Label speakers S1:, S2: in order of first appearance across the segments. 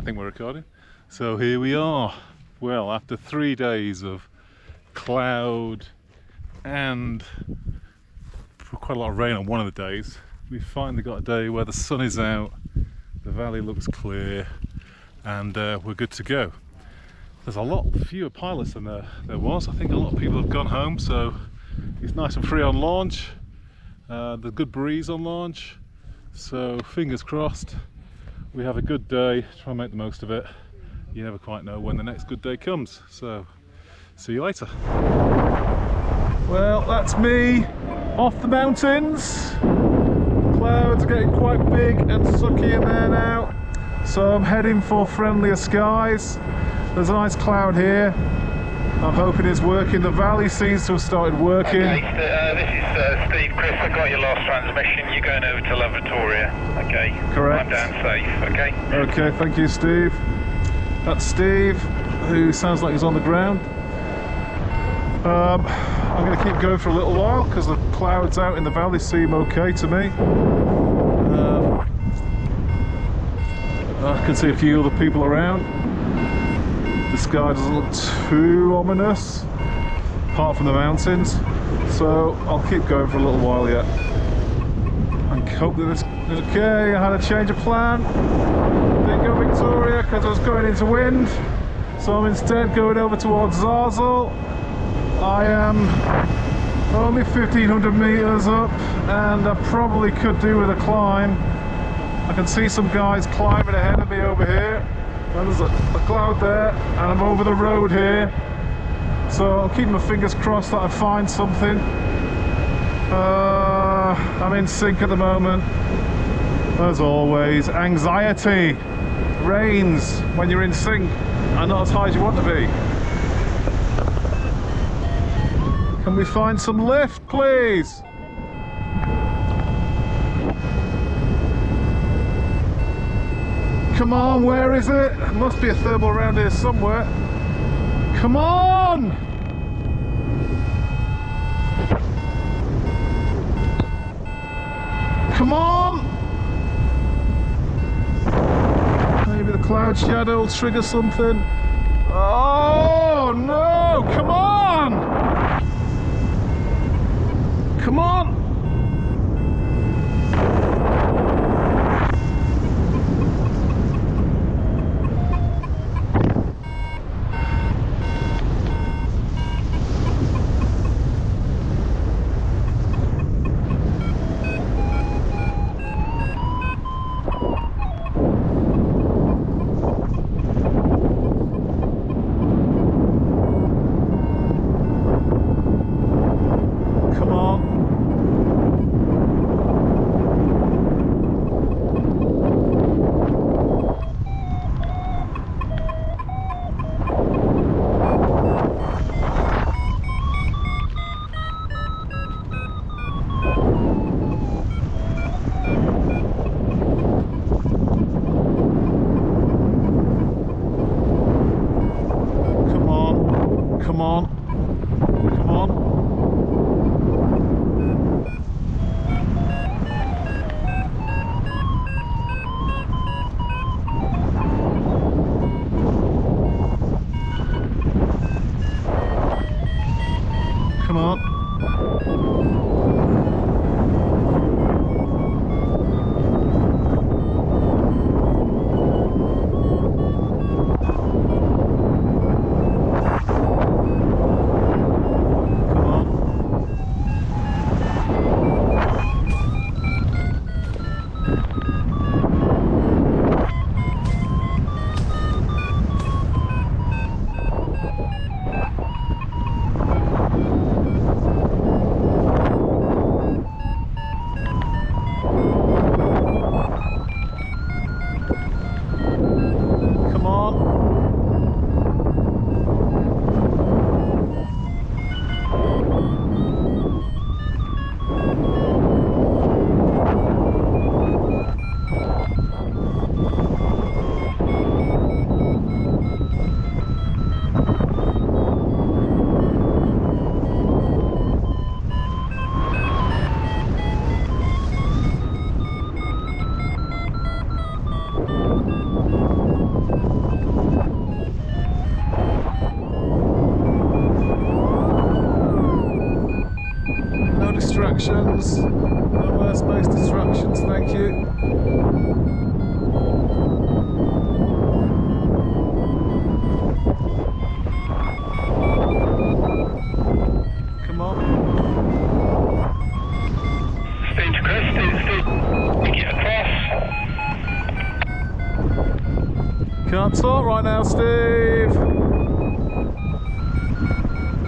S1: think we're recording. So here we are. Well, after 3 days of cloud and quite a lot of rain on one of the days, we finally got a day where the sun is out, the valley looks clear, and we're good to go. There's a lot fewer pilots than there was. I think a lot of people have gone home, so it's nice and free on launch. There's a good breeze on launch, so fingers crossed we have a good day. Try and make the most of it. You never quite know when the next good day comes, so see you later. Well, that's me off the mountains. Clouds are getting quite big and sucky in there now, so I'm heading for friendlier skies. There's a nice cloud here. I'm hoping it's working. The valley seems to have started working.
S2: Okay, this is Steve. Chris, I got your last transmission. You're going over to La Vittoria. Okay.
S1: Correct.
S2: I'm down safe. Okay.
S1: Okay, thank you, Steve. That's Steve, who sounds like he's on the ground. I'm going to keep going for a little while because the clouds out in the valley seem okay to me. I can see a few other people around. The sky doesn't look too ominous, apart from the mountains, so I'll keep going for a little while yet and hope that it's okay. I had a change of plan. Didn't go Victoria because I was going into wind, so I'm instead going over towards Zarzal. I am only 1500 meters up and I probably could do with a climb. I can see some guys climbing ahead of me over here. And there's a cloud there, and I'm over the road here, so I'll keep my fingers crossed that I find something. I'm in sync at the moment. As always, anxiety reigns when you're in sync and not as high as you want to be. Can we find some lift, please? Come on, where is it? There must be a thermal around here somewhere. Come on! Come on! Maybe the cloud shadow will trigger something. Oh no! Come on! Come on! Come on, come on. Come on. Can't talk right now, Steve.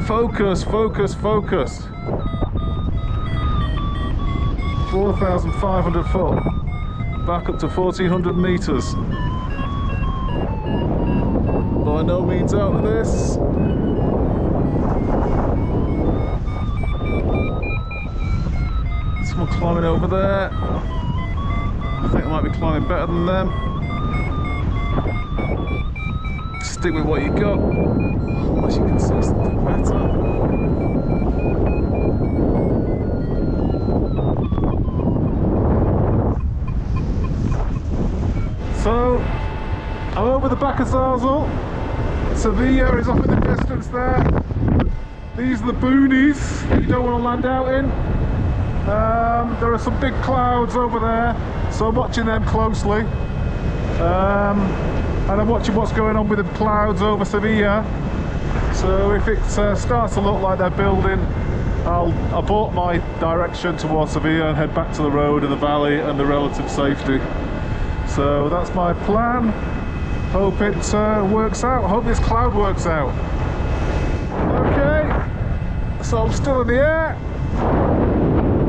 S1: Focus, focus, focus. 4,500 foot. Back up to 1,400 meters. By no means out of this. Someone climbing over there. I think I might be climbing better than them. Stick with what you got, unless you can see something better. So, I'm over the back of Zarzal. Sevilla is off in the distance there. These are the boonies that you don't want to land out in. There are some big clouds over there, so I'm watching them closely. And I'm watching what's going on with the clouds over Sevilla. So if it starts to look like they're building, I'll abort my direction towards Sevilla and head back to the road and the valley and the relative safety. So that's my plan. Hope it works out. Hope this cloud works out. Okay, so I'm still in the air.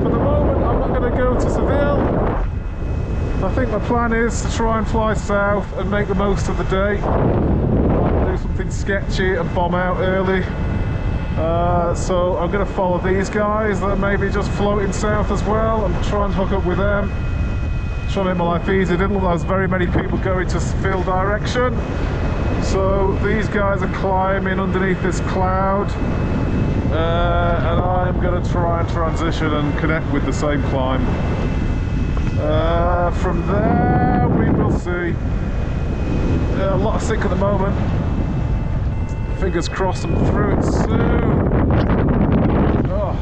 S1: For the moment, I'm not going to go to Seville. I think my plan is to try and fly south and make the most of the day. I'll do something sketchy and bomb out early. So I'm going to follow these guys that may be just floating south as well and try and hook up with them. Try to make my life easy. Didn't look like there's very many people going to Seville direction. So these guys are climbing underneath this cloud. And I'm going to try and transition and connect with the same climb. From there we will see. A lot of sick at the moment. Fingers crossed I'm through it soon. Oh.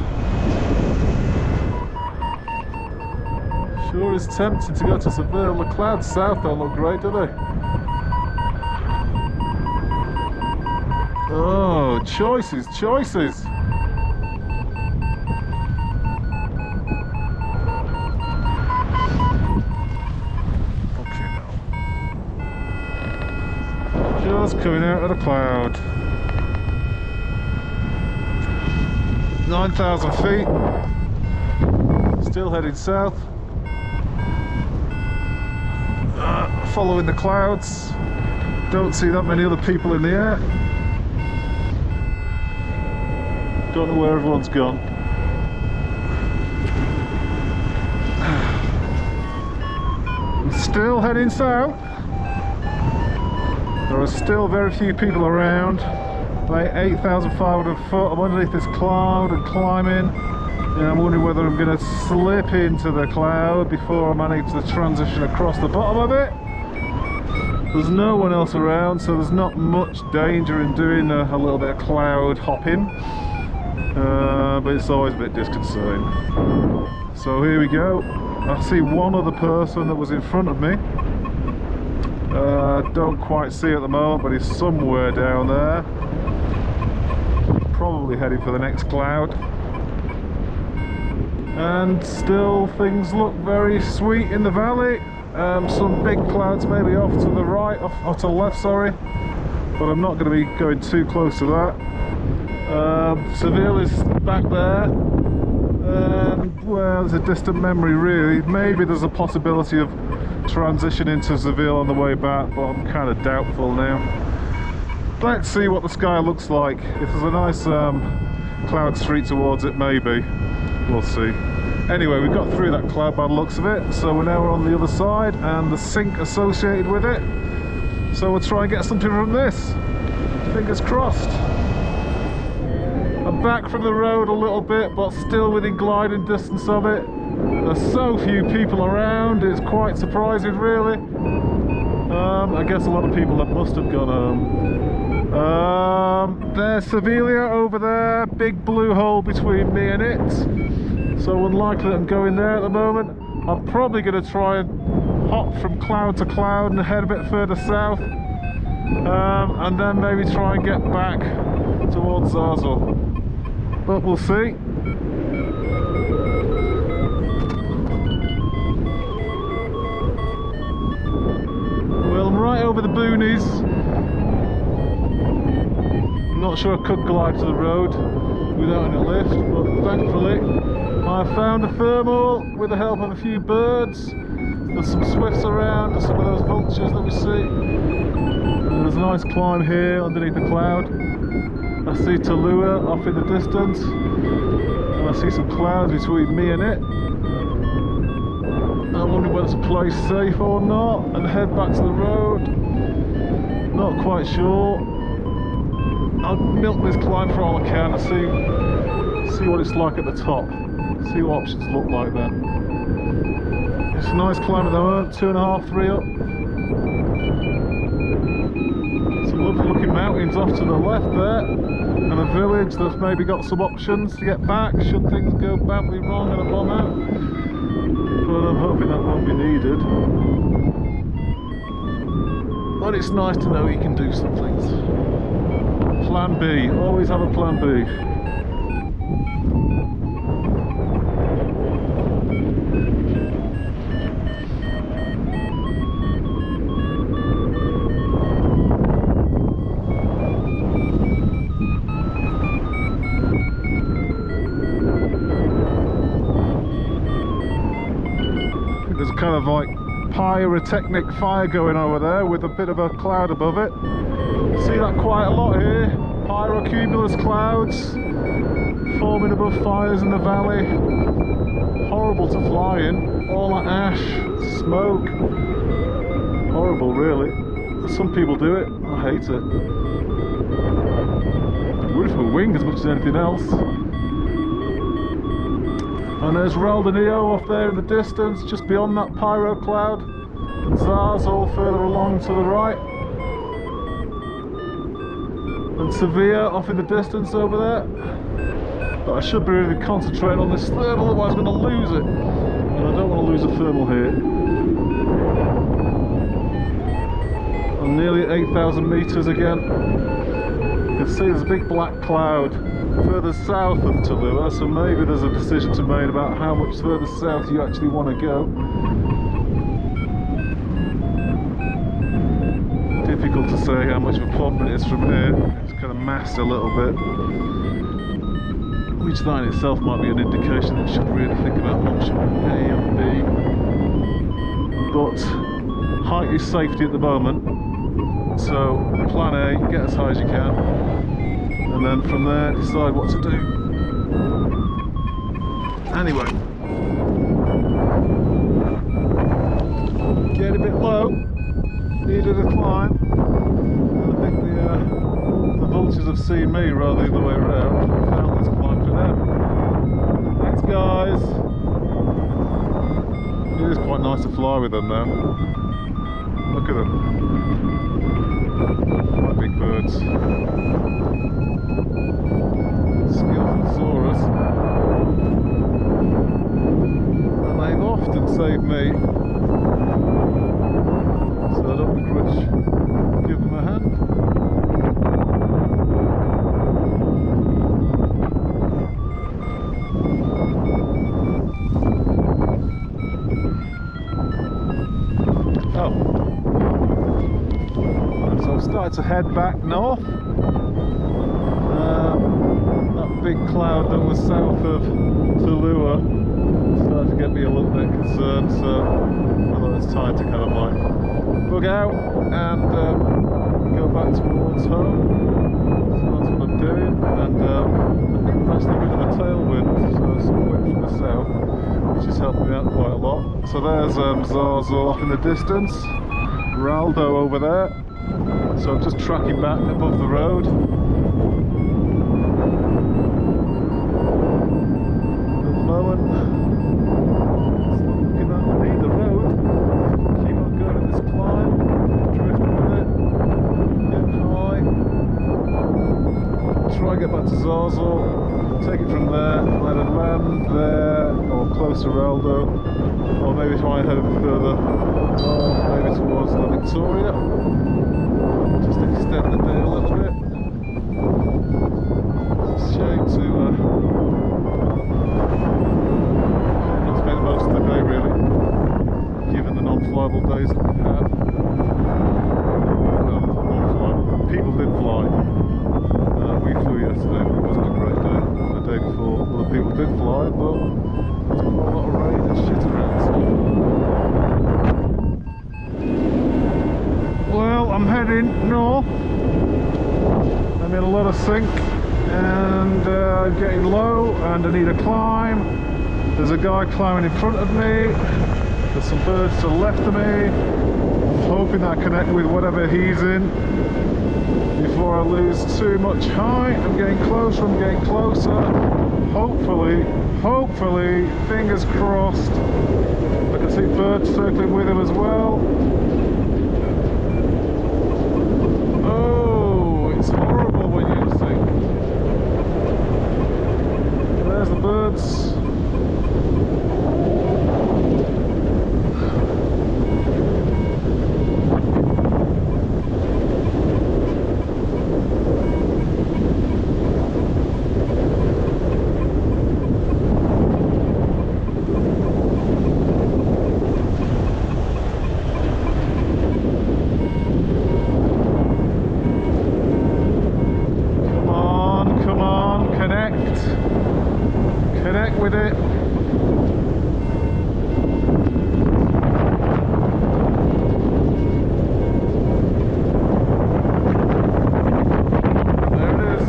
S1: Sure is tempting to go to Seville. The clouds south don't look great, do they? Oh, choices, choices. Just coming out of the cloud. 9,000 feet. Still heading south. Following the clouds. Don't see that many other people in the air. Don't know where everyone's gone. I'm still heading south. There are still very few people around. Like 8,500 foot. I'm underneath this cloud and climbing. And I'm wondering whether I'm going to slip into the cloud before I manage to transition across the bottom of it. There's no one else around, so there's not much danger in doing a little bit of cloud hopping. But it's always a bit disconcerting. So here we go. I see one other person that was in front of me. Don't quite see at the moment, but he's somewhere down there. Probably heading for the next cloud. And still things look very sweet in the valley. Some big clouds maybe off to the right, off to the left, sorry. But I'm not going to be going too close to that. Seville is back there. And, well, there's a distant memory really. Maybe there's a possibility of transitioning to Seville on the way back, but I'm kind of doubtful now. Let's see what the sky looks like. If there's a nice cloud streak towards it, maybe. We'll see. Anyway, we got through that cloud by the looks of it, so we're now on the other side and the sink associated with it. So we'll try and get something from this. Fingers crossed. I'm back from the road a little bit, but still within gliding distance of it. There's so few people around, it's quite surprising really. I guess a lot of people that must have gone home. There's Sevilla over there, big blue hole between me and it. So unlikely that I'm going there at the moment. I'm probably going to try and hop from cloud to cloud and head a bit further south. And then maybe try and get back towards Zarzal. But we'll see. Well, I'm right over the boonies. I'm not sure I could glide to the road without any lift, but thankfully I found a thermal with the help of a few birds. There's some swifts around, there's some of those vultures that we see. And there's a nice climb here underneath the cloud. I see Silla off in the distance, and I see some clouds between me and it. I'm wondering whether to play safe or not and head back to the road. Not quite sure. I'll milk this climb for all I can and see what it's like at the top. See what options look like then. It's a nice climb at the moment, 2.5, 3 up. Some lovely looking mountains off to the left there, and a village that's maybe got some options to get back should things go badly wrong and a bomb out. But I'm hoping that won't be needed. But it's nice to know you can do some things. Plan B, always have a plan B. There's kind of like pyrotechnic fire going over there with a bit of a cloud above it. See that quite a lot here. Pyrocumulus clouds forming above fires in the valley. Horrible to fly in. All that ash, smoke. Horrible, really. Some people do it. I hate it. Would for a wing as much as anything else. And there's Roldanillo off there in the distance, just beyond that pyro cloud. And Zarzal further along to the right. And Sevilla off in the distance over there. But I should be really concentrating on this thermal, otherwise I'm going to lose it. And I don't want to lose a thermal here. I'm nearly at 8,000 metres again. You can see there's a big black cloud further south of Silla, so maybe there's a decision to be made about how much further south you actually want to go. Difficult to say how much of a problem it is from here. It's kind of massed a little bit, which that in itself might be an indication that you should really think about option A or B. But height is safety at the moment, so plan A, get as high as you can, and then from there decide what to do. Anyway, get a bit low, needed a climb, and I think the vultures have seen me rather than the other way around. I found this climb for them. Thanks guys. It is quite nice to fly with them now. Look at them. Quite big birds. Skillful Saurus. And they've often saved me. So I don't begrudge. Give them a hand. So I've started to head back north. That big cloud that was south of Silla started to get me a little bit concerned, so I thought it's time to kind of like bug out and go back towards home. So that's what I'm doing, and I think we've actually rid of the tailwind, so some wind from the south, which is helping me out quite a lot. So there's Zarzal off in the distance, Raldo over there. So I'm just tracking back above the road. At the moment, looking at me, the road. Keep on going in this climb, drift with it, get high. Try and get back to Zarzal, take it from there, either land there or close to Raldo, or maybe try and head a bit further north, maybe towards La Victoria. Just extend the day a little bit. It's a shame to not spend most of the day really, given the non-flyable days that we've had. heading north. I'm in a lot of sink and getting low, and I need a climb. There's a guy climbing in front of me. There's some birds to the left of me. I'm hoping that I connect with whatever he's in before I lose too much height. I'm getting closer, I'm getting closer. Hopefully, fingers crossed, I can see birds circling with him as well. Oh, it's horrible when you think. There's the birds. Connect with it. There it is.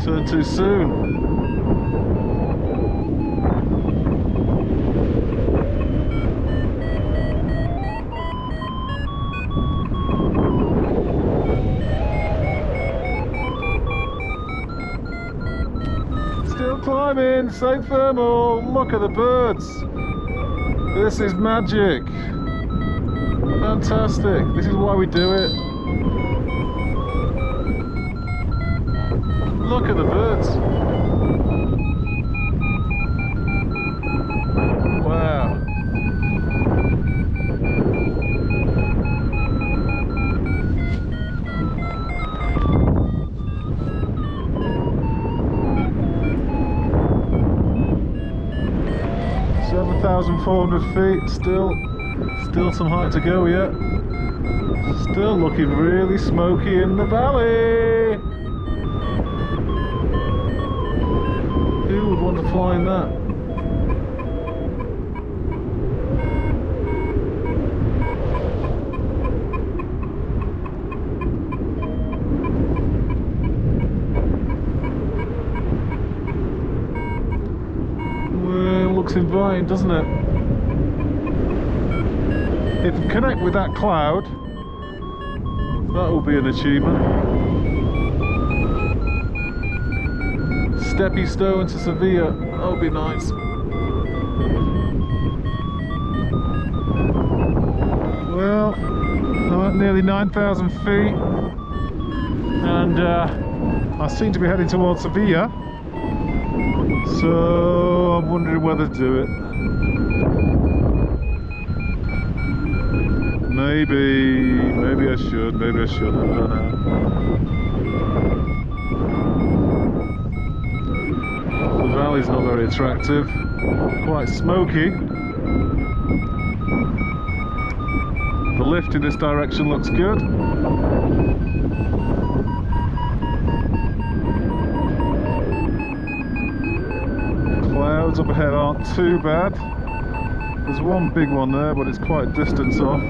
S1: Turn too soon. Still climbing, stay thermal. Look at the birds. This is magic. Fantastic. This is why we do it. Look at the birds. Wow. $7,400 feet, still some height to go yet. Still looking really smoky in the valley. Who would want to fly in that? Looks inviting, doesn't it? If we connect with that cloud, that will be an achievement. Steppy stone to Sevilla, that would be nice. Well, I'm at nearly 9,000 feet, and I seem to be heading towards Sevilla. So I'm wondering whether to do it. Maybe I should, I don't know. The valley's not very attractive, quite smoky. The lift in this direction looks good. Clouds up ahead aren't too bad. There's one big one there, but it's quite a distance off.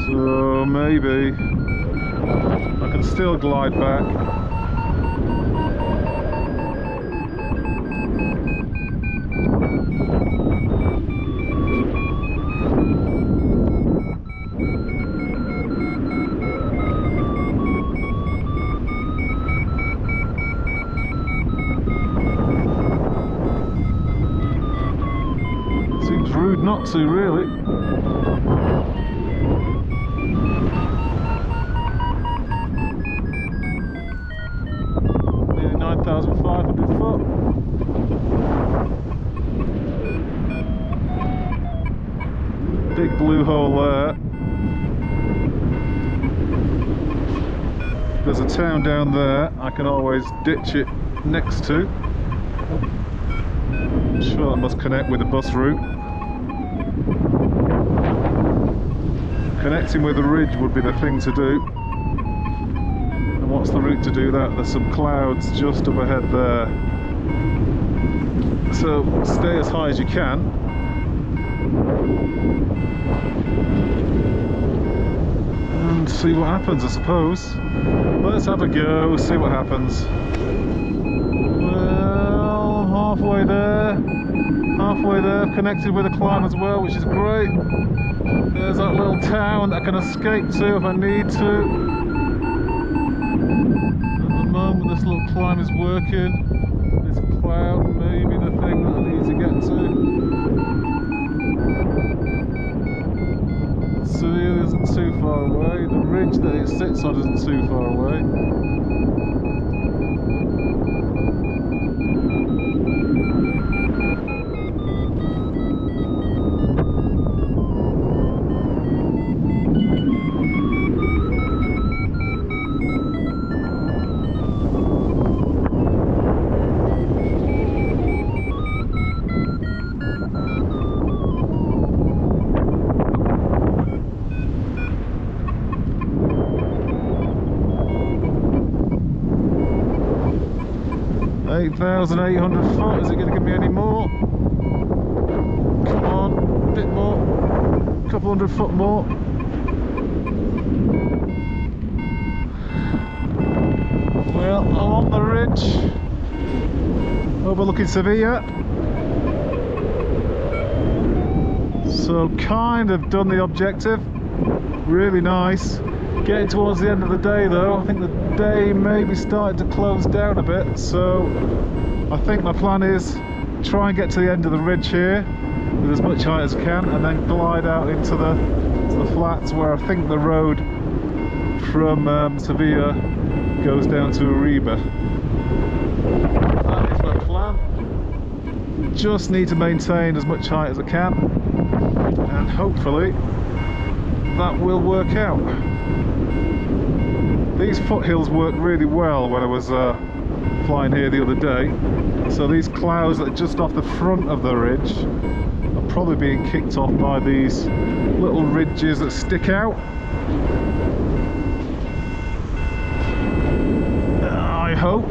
S1: So maybe I can still glide back. Seems rude not to, really. Nearly 9,500 foot. Big blue hole there. There's a town down there I can always ditch it next to. I'm sure that must connect with the bus route. Connecting with the ridge would be the thing to do. And And what's the route to do that? There's some clouds just up ahead there. So stay as high as you can. And see what happens, I suppose. Let's have a go, see what happens. Well, halfway there. Halfway there, connected with a climb as well, which is great. There's that little town that I can escape to if I need to. At the moment this little climb is working. This cloud may be the thing that I need to get to. Sevilla isn't too far away. The ridge that it sits on isn't too far away. 8,800 foot, is it going to give me any more? Come on, a bit more, a couple hundred foot more. Well, I'm on the ridge, overlooking Sevilla. So kind of done the objective, really nice. Getting towards the end of the day though, I think the day may be starting to close down a bit, so I think my plan is try and get to the end of the ridge here with as much height as I can, and then glide out into the flats where I think the road from Sevilla goes down to Arriba. That is my plan. Just need to maintain as much height as I can, and hopefully that will work out. These foothills worked really well when I was flying here the other day. So these clouds that are just off the front of the ridge are probably being kicked off by these little ridges that stick out. I hope.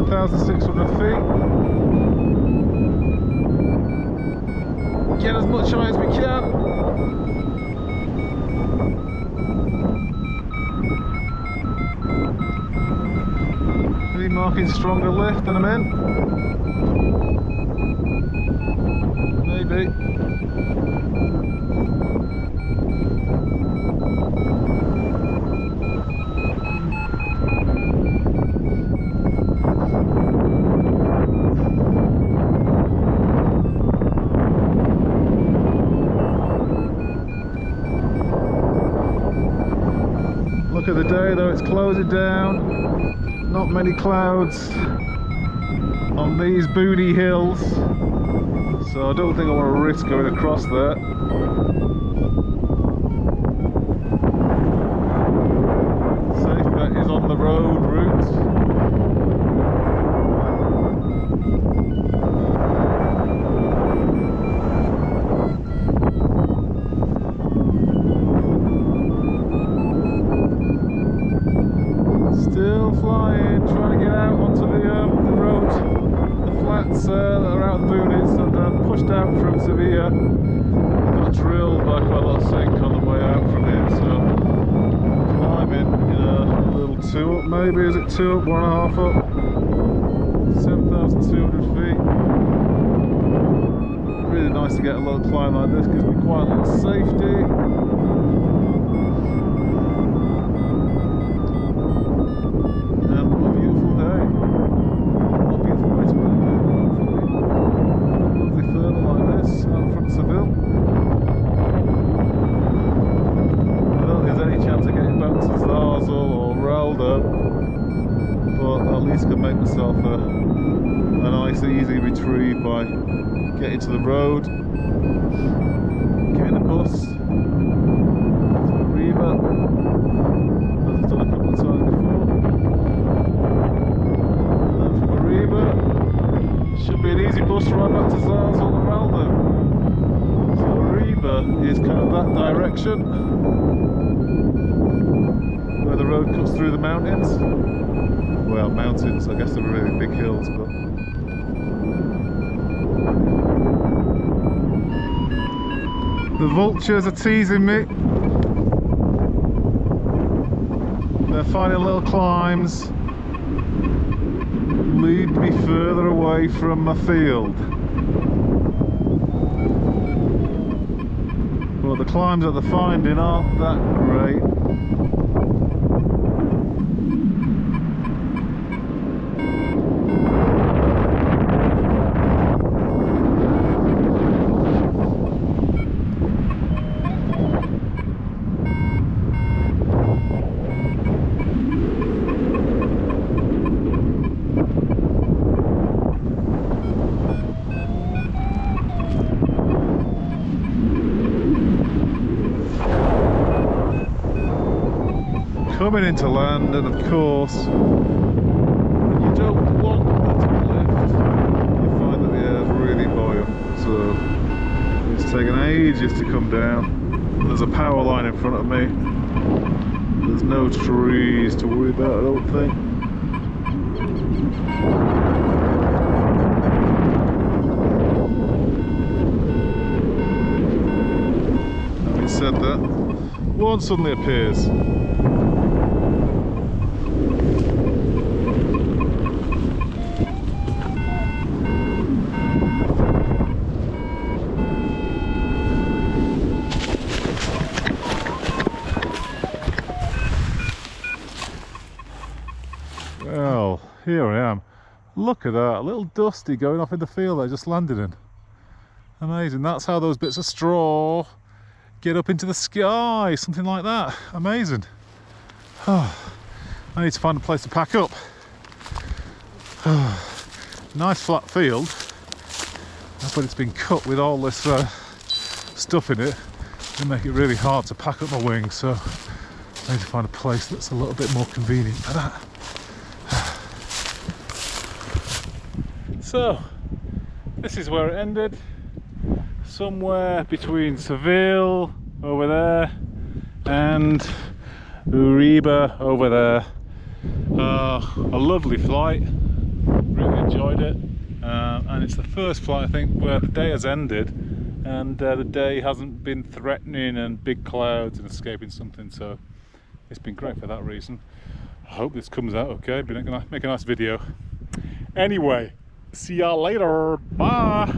S1: 7,600 feet. Get as much height as we can. Really marking stronger lift than I'm in. Maybe. Look at the day though, it's closing down. Not many clouds on these boonie hills, so I don't think I want to risk going across there. Safe bet is on the road route. Still flying, trying to get out onto the road, the flats that are out of the boonies, and pushed out from Sevilla. Got drilled by quite a lot of sink on the way out from here, so climbing in a little 2 up maybe, is it 2 up, 1.5 up? 7,200 feet. Really nice to get a little climb like this, gives me quite a lot of safety. Seville. I don't think there's any chance of getting back to Zarzal or Roldanillo, but at least can make myself a nice easy retrieve by getting to the road, getting a bus to Arriba, as I've done a couple of times before, and then from Arriba should be an easy bus ride back to Zarzal and Roldanillo. Is kind of that direction where the road cuts through the mountains. Well, mountains, I guess they're really big hills, but the vultures are teasing me. They're finding little climbs, lead me further away from my field. But the climbs that they're finding aren't that great. Coming into land, and of course, when you don't want that to lift, you find that the air is really buoyant, so it's taken ages to come down. There's a power line in front of me. There's no trees to worry about, I don't think. Having said that, one suddenly appears. Well, here I am. Look at that, a little dusty going off in the field I just landed in. Amazing, that's how those bits of straw get up into the sky, something like that. Amazing. Oh, I need to find a place to pack up. Nice flat field, but it's been cut with all this stuff in it to make it really hard to pack up my wings, so I need to find a place that's a little bit more convenient for that. So, this is where it ended, somewhere between Seville over there and Uribe over there. A lovely flight, Really enjoyed it, and it's the first flight I think where the day has ended and the day hasn't been threatening and big clouds and escaping something, so it's been great for that reason. I hope this comes out okay, but I'm gonna make a nice video. Anyway, see y'all later, bye!